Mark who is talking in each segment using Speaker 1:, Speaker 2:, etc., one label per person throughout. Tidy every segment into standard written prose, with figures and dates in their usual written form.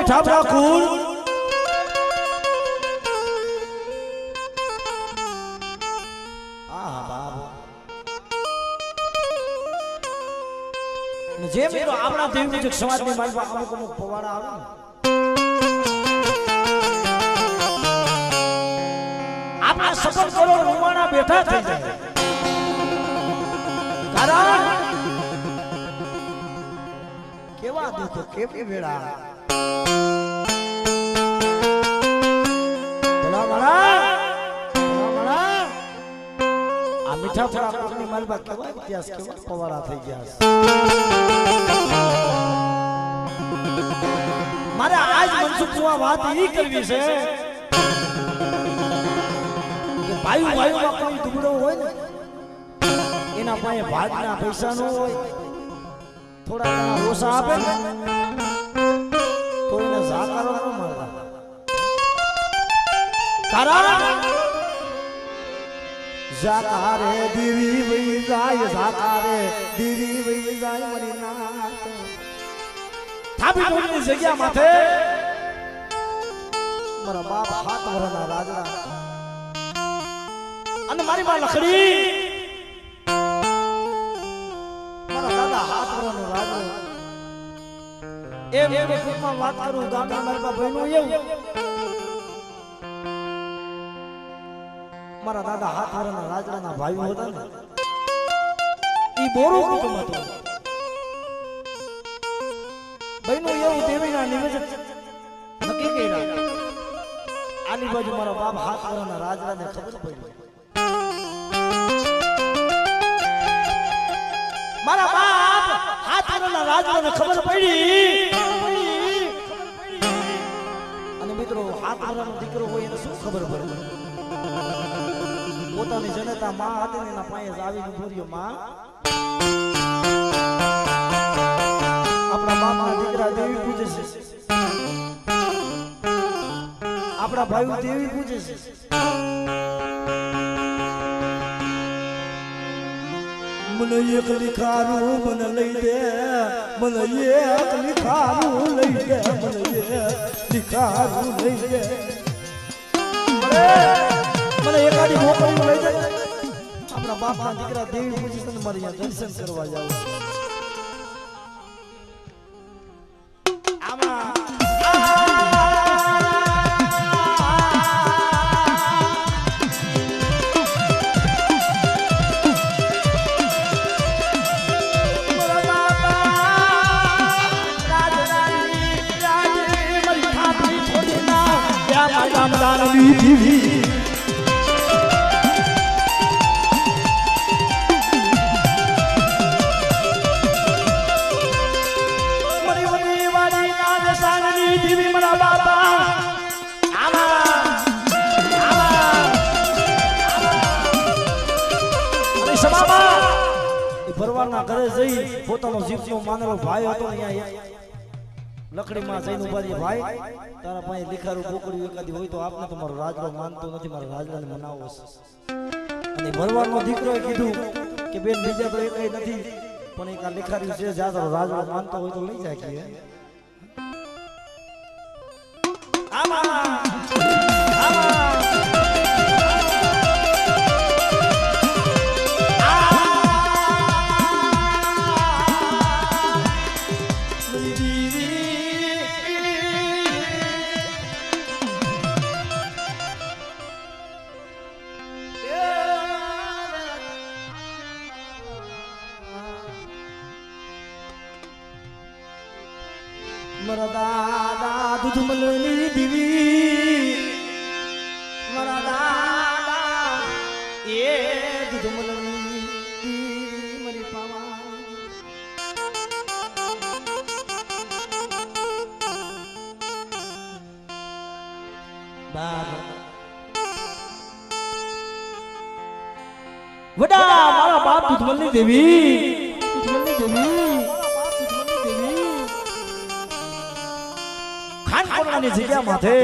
Speaker 1: ઠાબડા કુલ આ બાપ જે મિત્રો આપણા દેવ મુજબ સમાજની માલમાં અમુક અમુક પવાડા આવે આપણા સફળ કરો રૂમાણા બેઠા થઈ જાય કારણ કેવા દુઃખ કેવી વેળા આ મીઠા ફળા કોકની માલમાં કેવા ઇતિહાસ કેવા પવાડા થઈ ગયા મારે આજ મનસુખ આ વાત એ કરવી છે કે ભાઈઓમાં કોઈ દુબળો હોય ને એના પાસે ભાગના પૈસા ન હોય થોડા ઘણા ઓછા આપે ને તો એને ઝાકારો ન મળતા કારણ ઝાકારે દીવી વઈ જાય ઝાકારે દીવી વઈ જાય મરી નાથ થાબી ડોલની જગ્યા માથે મારા બાપ 7 વર્ષના રાજડા અને મારી માં લખડી મારા દાદા 7 વર્ષનો રાજડો એમ ટૂંકમાં વાત કરું ગામના મારા ભાઈનું એવું મારા દાદા 7 વર્ષના રાજડાના ભાઈઓ હતા ને ઈ બોરું કુટુંબ હતું ભાઈનું એવું દેવીના નિવેદન નક્કી કર્યા આની બાજુ મારા બાપ 7 વર્ષના રાજડાને ખબર પડી મારા બાપ 7 વર્ષના રાજડાને ખબર પડી અને મિત્રો 7 વર્ષનો દીકરો હોય એને શું ખબર પડે પોતાની જનતા માં હતી એના પાસે આવીને બોલ્યો માં આપણા બાપના દીકરા દેવી પૂજે છે આપણા ભાઈઓ દેવી પૂજે છે મને એક લીખારું મને લઈ દે મને એક લીખારું લઈ દે મને એક લીખારું લઈ દે મને એકાદી મોકલી લઈ દે આપણા બાપના દીકરા દેવી પૂજે છે મારે અહીંયા દર્શન કરવા જાવ ભરવાના ઘરે જઈ પોતાનો જીવનો માનેલો ભાઈ હતો અહીંયા લકડીમાં જઈને ઉભા રહી ભાઈ તારા પાસે લીખારું બોકડી એકાદી હોય તો આપને તમારો રાજડો માનતો નથી મારા રાજડાને મનાવો છે અને ભરવાનો દીકરોએ કીધું કે બેન બીજા તો એકઈ નથી પણ એક આ લીખારી છે જ્યાં તારો રાજડો માનતો હોય તો લઈ જાય કે મારા દાદા દૂધ મલની દીવી મારા દાદા એ દૂધ મલની દીવી મરી પાવા બાબા વડા મારા બાપ દૂધ મલની દેવી ખાનકોટની જગ્યા માથે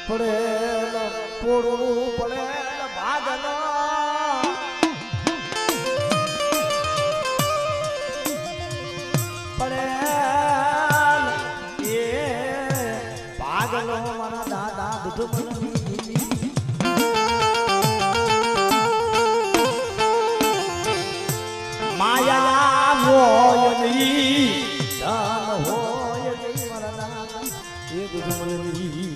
Speaker 1: પડે પોડું પડે ભાગલ માયા હોય નહીં ધન હોય નહીં મારા દાદા એક જમણી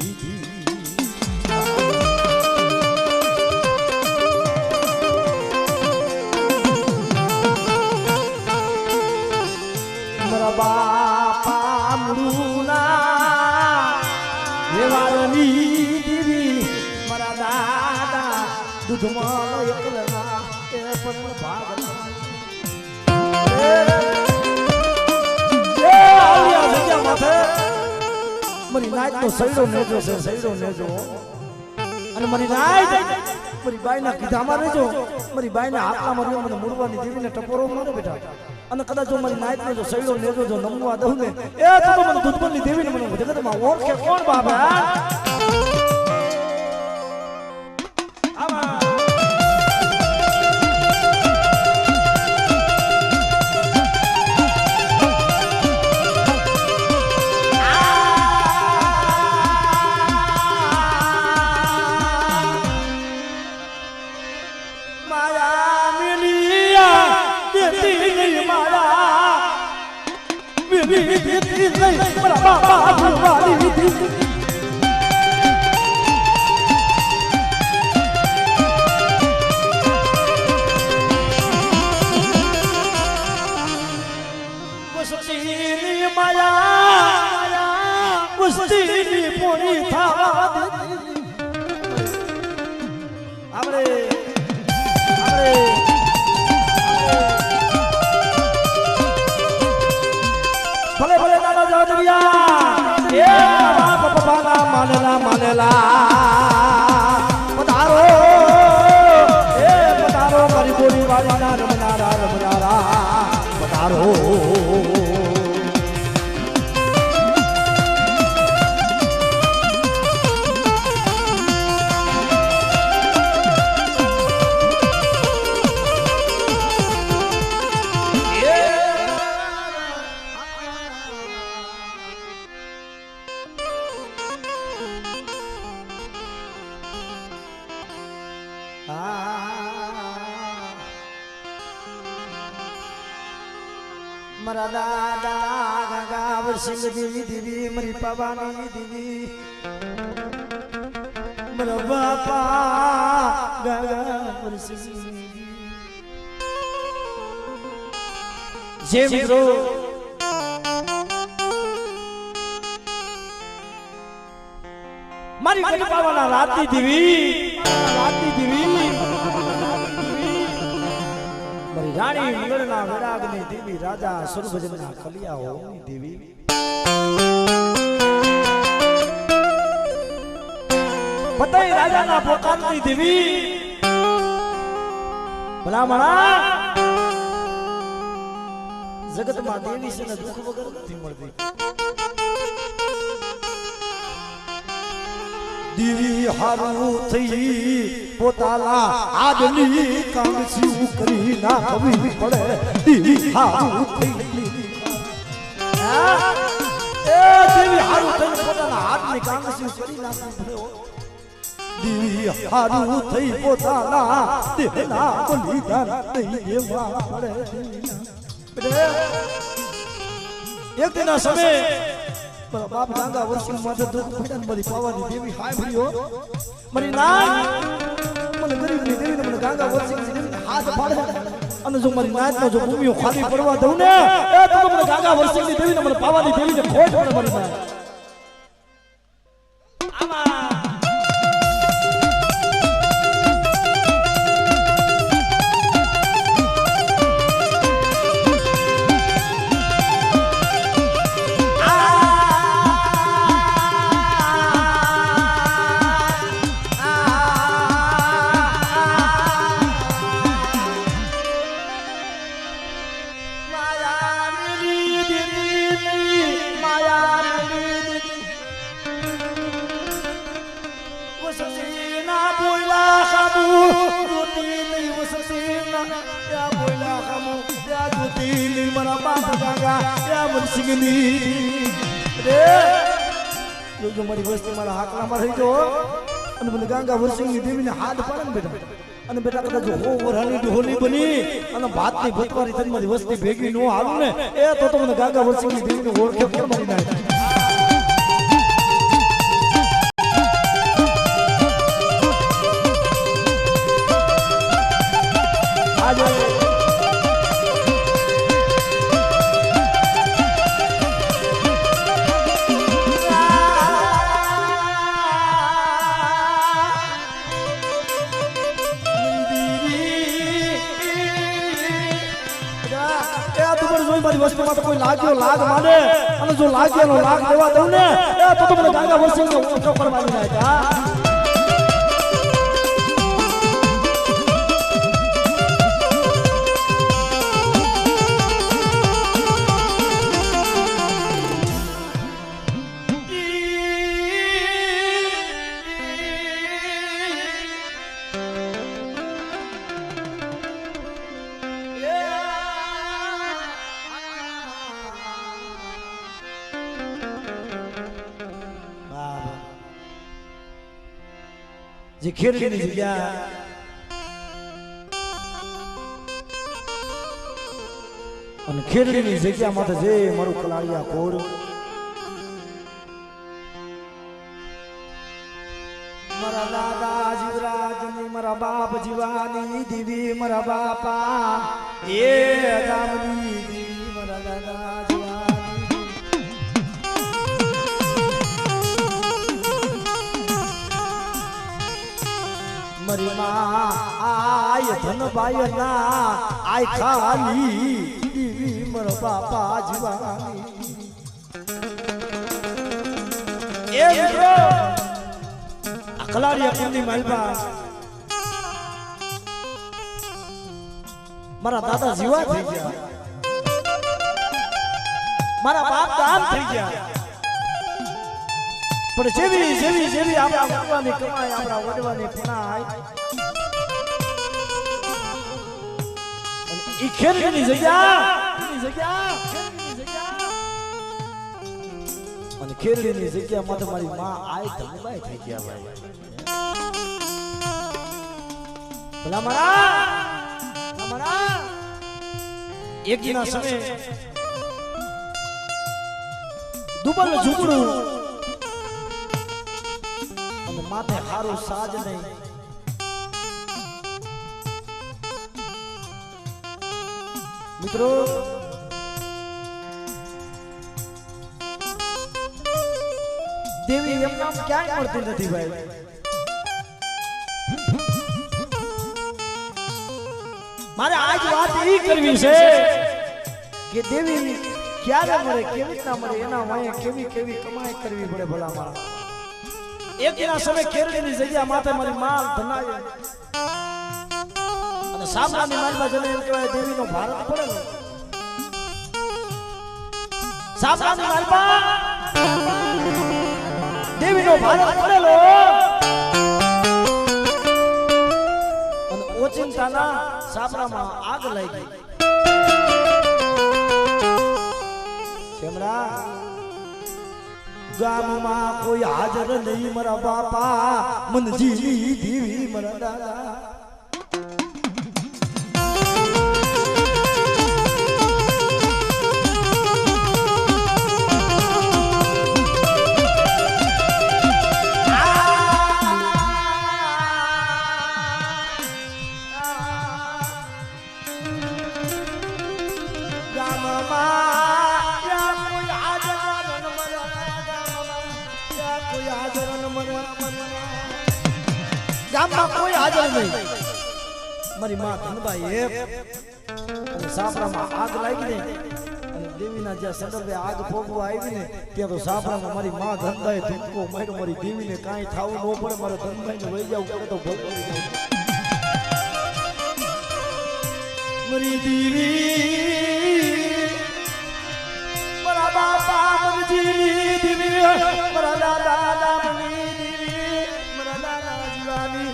Speaker 1: મારા બાપા મુના વેવારની દેવી મારા દાદા દૂધમાં એકલના એ પણ ભાગ મારી નાઈટ નો સૈડો નેજો છે સૈડો નેજો અને મારી નાઈટ મારી બાઈ ના કીધામાં રહેજો મારી બાઈ ના હાથમાં રહ્યો મને મુરવાની દેવીને ટપોરો મારે બેટા અને કદાચ જો મારી નાઈટ નો સૈડો નેજો જો નમવા દઉં ને એ તો મને દૂધબનની દેવીને મને જગતમાં ઓળખે કોણ બાબા ભલે ભલે દાદા જાદવિયા બાપા માનેલા માનેલા પધારો એ પધારો મારી બોલી વાળીના રમનારા રમનારા પધારો મારા દાદા ગંગા વરસિંહ દેવી દેવી મારી પવાની દેવી મારા બાપા ગંગા વરસિંહ જે મિત્રો મારી ગંગા પાવાના રાતની દેવી રાણી મંગળના વિરાગની દેવી રાજા સુરભજનના કલિયાઓની દેવી પતઈ રાજાના પોતાની દેવી ભલામણા જગતમાં દેવી છે ને દુઃખ વગર નથી મળતી દેવી હારું થઈ પોતાના આદની કામ શું કરી ના કવી પડે દેવી હારું થઈ દેવી હારું થઈ પોતાના આદની કામ શું કરી ના પડે દેવી હારું થઈ પોતાના દેહના બલિદાન નહીં દેવા પડે એક દિના સમય બાપ ગંગા વર્ષી માથે દુઃખ પડ્યા બધી પાવાની દેવી હાય ભર્યો મારી નાય મને ગરીબની દેવીને મને ગંગા વર્ષી દેવીને હાથ પાડે અને જો મારી નાયનો જો ભૂમિઓ ખાલી પડવા દઉં ને એ તો મને ગંગા વર્ષી દેવીને મને પાવાની દેવીને ખોટ પડે મારી નાય જો મારી વસ્તી મારા હાકલામાં રહી જો અને મને ગંગા વરસિંહની દેવીને હાથ પાડે ને બેટા અને બેટા કદાચ હો વરાની ઢોલી બની અને ભાતની ભતવારી તનમાંથી વસ્તી ભેગી નો હાલું ને એ તો મને ગંગા વરસિંહની દેવીને ઓળખે કોણ મારી નાખે મારી વસ્તુમાં તો કોઈ લાગ્યો લાગ માને અને જો લાગ્યાનો લાગ દેવા દઉં ને તો મને ગંગા વરસિંહને ઓછો કરવાની નાખે હા જે ખેરડીની જગ્યા અને ખેરડીની જગ્યા માટે જે મારું કલાળિયા કોડ મારા દાદા જીવરાજની મારા બાપ જીવાની દેવી મારા બાપા એ ગામની દેવી મારા દાદા મરી માં આય ધન બાય ના આય ખાલી દીવી મર બાપા જીવાની એ મિત્રો અકલારી અકલની માલબા મારા દાદા જીવા થઈ ગયા મારા બાપ દાન થઈ ગયા પણ જેવી જેવી જેવી આપણા વડવાની કમાઈ આપણા વડવાની પણાય ઈ ખેરડીની જગ્યા અને ખેરડીની જગ્યા માં મારી માં આય ધનબાઈ થઈ ગયા ભાઈ ભલા મારા એક દિના સમય દુબળ ઝૂંપડું માથે હારું સાજ નહીં મિત્રો દેવી એમ નામ ક્યાંય મળતી નથી ભાઈ મારે આજ વાત એ કરવી છે કે દેવી ક્યારે મળે કેવી રીતના મળે એના વાંહે કેવી કેવી કમાઈ કરવી પડે ભલા મારા એક દિના સમય ખેરડીની જગ્યા માથે મારી માલ ધનાય અને સામનાની માલમાં જને એમ કહેવાય દેવીનો ભારત પડેલો સામનાની માલમાં દેવીનો ભારત પડેલો અને ઓચિંતાના સાપરામાં આગ લાગી કેમરા ગામમાં કોઈ હાજર નહીં મારા બાપા મનજીની દેવી મારા દાદા ગામમાં કોઈ હાજર નહીં મારી માં ધનબાઈ એક અને સાપરામાં આગ લાગી ને અને દેવીના જ્યાં સંદર્ભે આગ ભોગવા આવી ને ત્યાં તો સાપરામાં મારી માં ધનબાઈ ધૂપકો માર્યો મારી દેવીને કાંઈ થાવું ન પડે મારો ધનબાઈને વહી જવું પડે તો ભોગવી મારી દેવી મારા બાપા મનજીની દેવી મારા દાદા દામની દેવી મારા દાદા જીવાની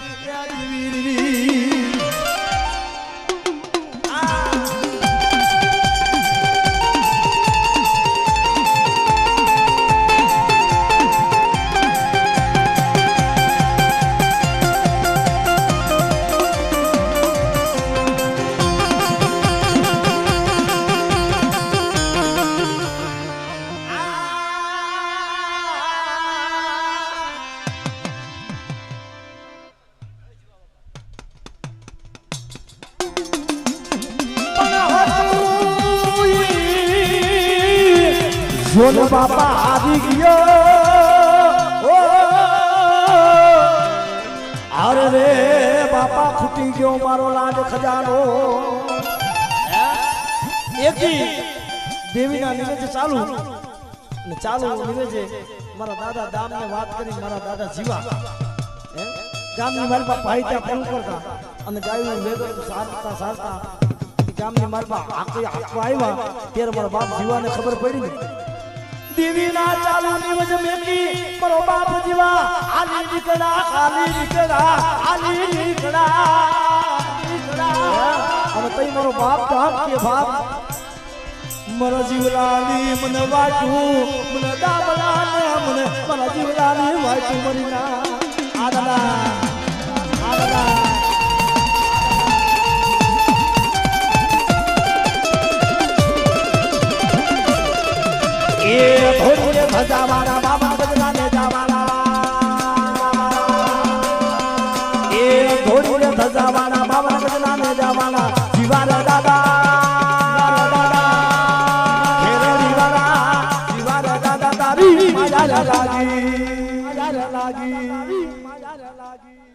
Speaker 1: જોન બાપા આવી ગયો અરે રે બાપા ખૂટી ગયો મારો લાડ ખજાનો એકી દેવીના નિવેદે ચાલુ ને ચાલુ નિવેદે મારા દાદા દામને વાત કરી મારા દાદા જીવા ગામની મારી બાપ ભાઈ ત્યાં ફોન કરતા અને ગાયનું વેગો સારતા સારતા ગામની મારી બાપ આખવા આવ્યા ત્યારે મારા બાપ જીવાને ખબર પડી ને દેવીના ચાલુ નિવેદ મેકી મારો બાપ જીવા આલી નીકળા ખાલી નીકળા આલી નીકળા અને તઈ મારો બાપ કામ કે બાપ મારા જીવલાની મને વાટું મને દાબલા ને મને મારા જીવલાની વાટું મરીના આદલા આદલા એ ધોરીએ ભજાવાના બાબા ગજરાને જાવાના એ ધોરીએ ભજાવાના બાબા ગજરાને જાવાના જીવાના દાદા મારા લાગી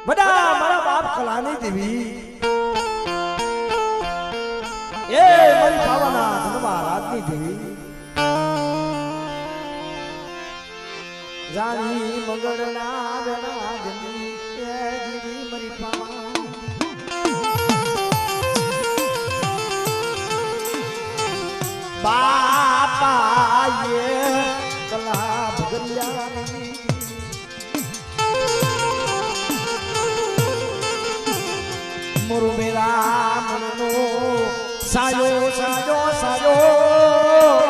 Speaker 1: બધા મારા બાપ કલાની દેવી એ મારી પાવાના ધનવા રાજની દેવી રાણી મંગળના ગણા ગની એ દેવી મારી પાવા બાપા એ કલા ભગરિયાની મોરો મેરા મનનો સાયો સાયો સાયો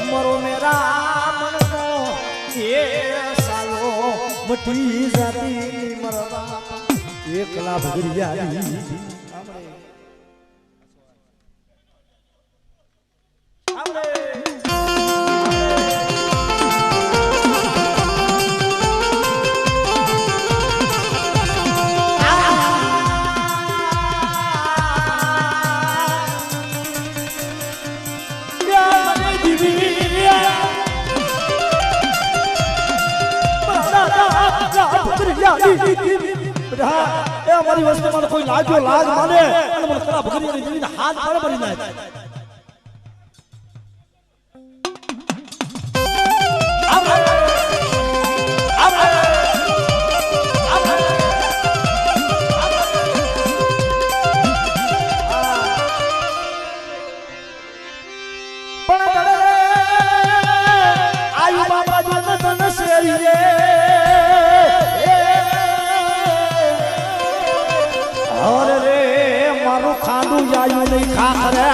Speaker 1: મોરો મેરા મનનો એ સાયો મટી જાતી મારા બાપા એકલા ભગરિયાની અમારી વસ્તુમાં કોઈ લાગ્યો લાગ માને અને મને કલા ભગરીની જીવીને હાથ પાડે ભરી નાખે આયુ બાબા જો તન શેરીએ ખાડું જાયું નહીં ખાખરે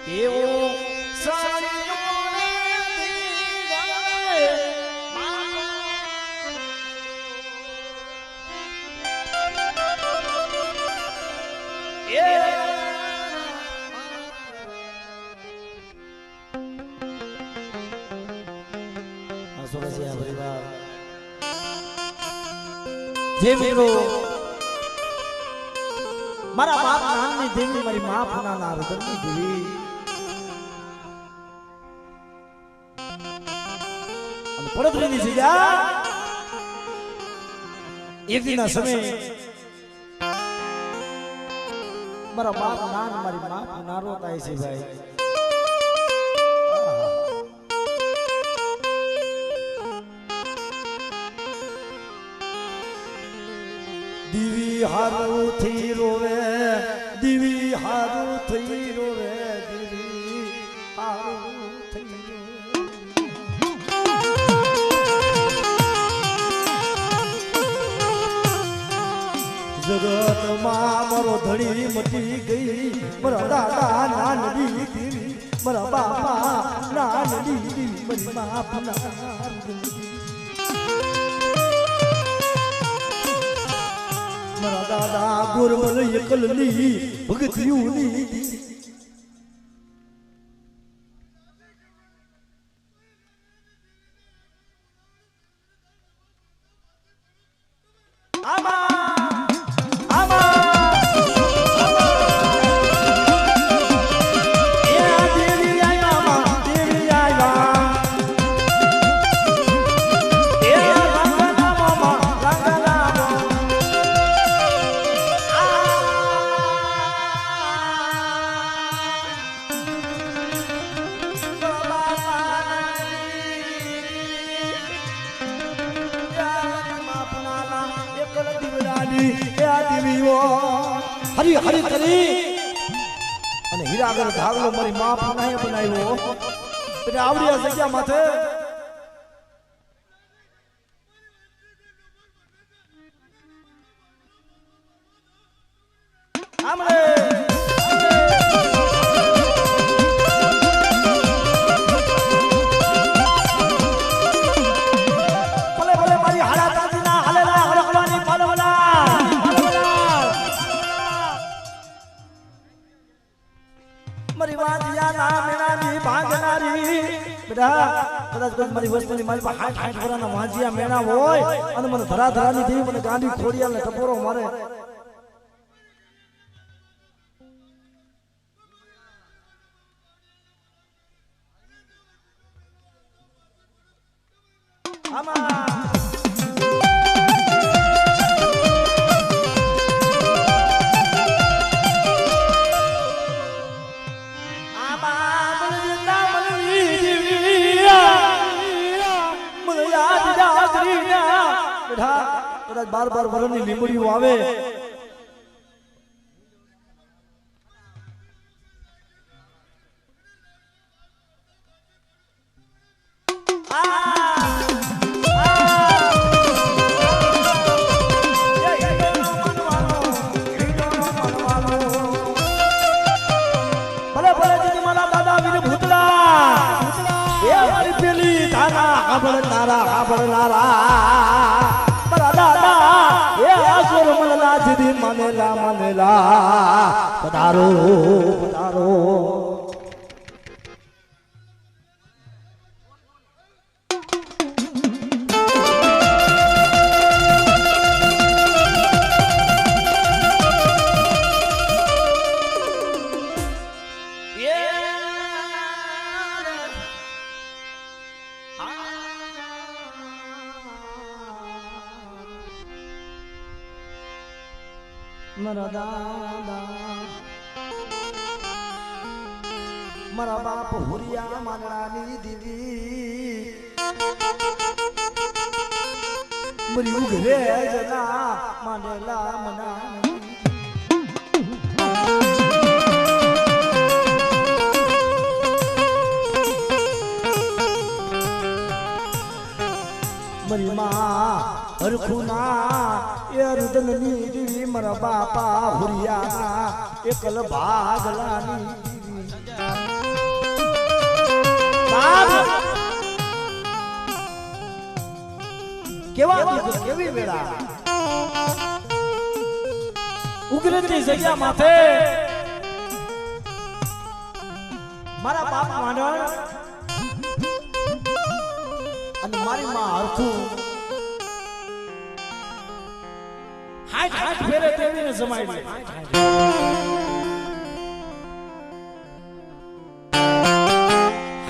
Speaker 1: એવું સાળીઓને દીવાય જે મિત્રો મારા બાપ નામની દેવી મારી માં પુનાના હૃદયની દેવી અને પડતરીની સીધા એક દિના સમય મારા બાપ નામ મારી માં પુનારો થાય છે ભાઈ દીવી હારું થઈ રોવે દીવી હારું થઈ રોવે દીવી હારું થઈ જગત માં મારો ધણી મટી ગઈ મારા દાદા નાનડી દેવી મારા બાપા નાનડી દેવી મારી બાપ મારા દાદા ગુરબલ એકલની ભગતિયુની હરી હરી કરી અને હીરાગર ધાગલો મારી માં પુનાએ બનાવ્યો એટલે આવડી આ જગ્યા માથે આમરે ભલે ભલે મારી હાડા તાજીના હાલેલા હરખવાની પાલવલા મારી વાંજિયા ના મેણાની ભાગનારી બેટા કદાચ મારી વસ્તુની મારી પાસે 60 વર્ષના વાંજિયા મેણા હોય અને મને ધરા ધરાની દેવી મને ગાંડી ખોડિયાલ ને ટપોરો મારે આમાં કદાચ 12 વર્ષની લીમડીઓ આવે ભલે ભલે જીતી મારા દાદા વીર ભૂતલા એ મારી પેલી ધારા હાબળનારા એ આસુર મનલા જીદી માનેલા પધારો પધારો મારા દાદા મારા બાપ હુરિયા માંગણાની દીદી મરી ઉઘરે જના માનેલા મના મારી માં હરખુના એ રુદનની દીવી મારા બાપા હુરિયાના એકલ ભાગલાની દીવી કેવા દિવસ કેવી વેળા ઉગ્રતી જગ્યા માથે મારા બાપ માંડણ અને મારી માં હરખું હાથ હાથ ફેરે દેવીને જમાડી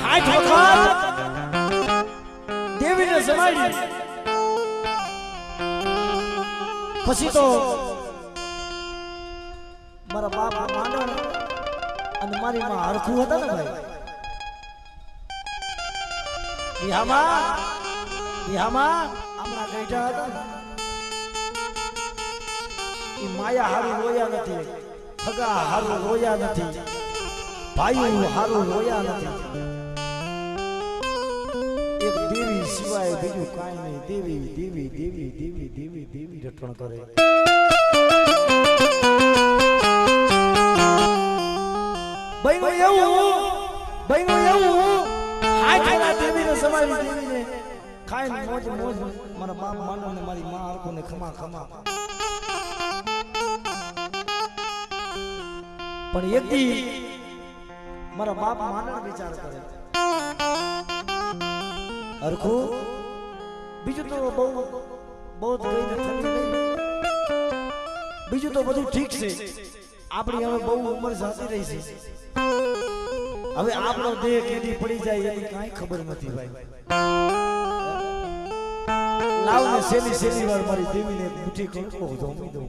Speaker 1: હાથ વખત દેવીને જમાડી પછી તો મારા બાપ માંડણ અને મારી માં હરખું હતા ને ભાઈ વિહામાં આપણા ગઈઢા હતા ને એ માયા હારું રોયા નથી ફગા હારું રોયા નથી ભાઈઓ હારું રોયા નથી એક દેવી સિવાય બીજું કાંઈ નહીં દેવી દેવી દેવી દેવી દેવી દેવી રટણ કરે ભાઈનું એવું હાથના દેવીને સમાવી દેવીને ખાઈને મોજ મોજ મારા બાપ માનો ને મારી માં આરકોને ખમા ખમા પણ એક દી મારા બાપ માનો વિચાર કરે હરખું બીજું તો બહુ ગઈને ઠંડી નહીં બીજું તો બધું ઠીક છે આપણી હવે બહુ ઉંમર જાતી રહી છે હવે આપણો દેહ કેદી પડી જાય એની કાંઈ ખબર નથી ભાઈ લાવને સેલી વાર મારી દેવીને મુઠ્ઠી કણકો ધોમી દઉં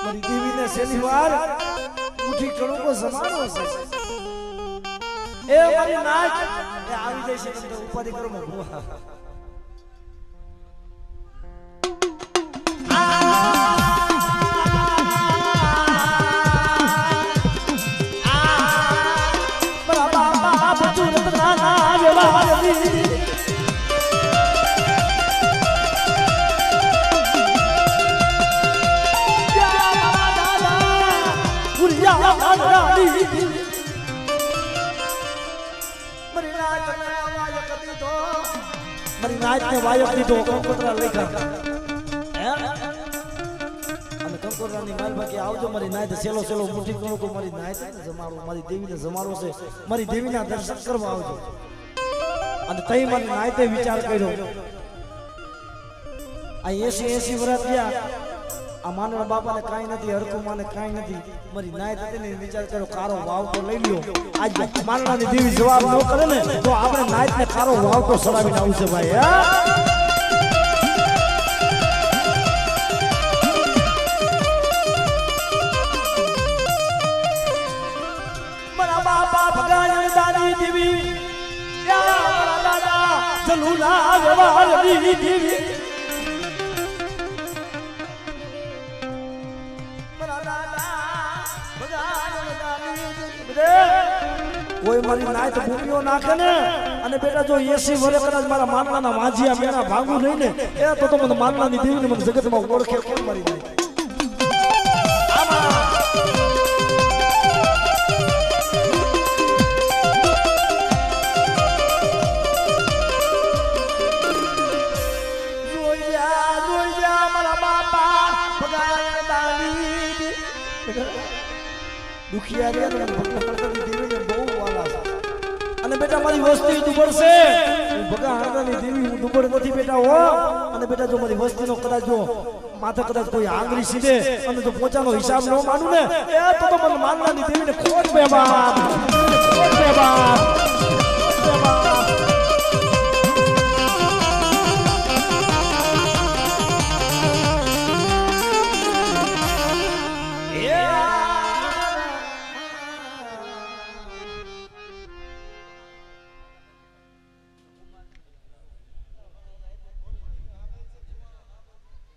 Speaker 1: મારી દેવીને સેલી વાર મુઠ્ઠી કણકો જમાડો છે એ મારી નાચ એ આવી જાય છે તો ઉપાધિ કરો મો મારી નાચ ને વાયક દીધો કંકોત્રા લેખા અને કંકોત્રાની માલ બાકી આવજો મારી નાચ સેલો સેલો મુઠ્ઠી કરો તો મારી નાચ જમાડો મારી દેવીને જમાડો છે મારી દેવીના દર્શન કરવા આવજો અને તઈ મારી નાચે વિચાર કર્યો આ 80 વર્ષ થયા આ માનવ બાપાને કાંઈ નથી હરકું માને કાંઈ નથી મારી નાયત હતી ને વિચાર કર્યો કારો વાવ તો લઈ લ્યો આજ માનવાની દેવી જવાબ ન કરે ને તો આપણે નાયત ને કારો વાવ તો સડાવીને આવશે ભાઈ મારા બાપા ભગાય દાદી દેવી યા મારા દાદા જલુલા વ્યવહાર દેવી કોઈ મારી નાય તો ભૂમિયો નાખે ને અને બેટા જો 80 વર્ષ કદાચ મારા માનલાના માજીયા મેના ભાંગું નહીં ને એ તો મને માનલાની દેવીને મને જગતમાં ઓળખે કોણ મારી નાય દુખિયા રે મને ભગવાનની દેવીને બહુ વાલા છે અને બેટા મારી વસ્તી દુબળ છે ભગવાનની દેવી હું દુબળ નથી બેટા હો અને બેટા જો મારી વસ્તીનો કદાચ જો માથે કદાચ કોઈ આંગળી સીધે અને જો પોચાનો હિસાબ ન માનું ને એ તો મને માનવાની દેવીને ખોટ બે બાપ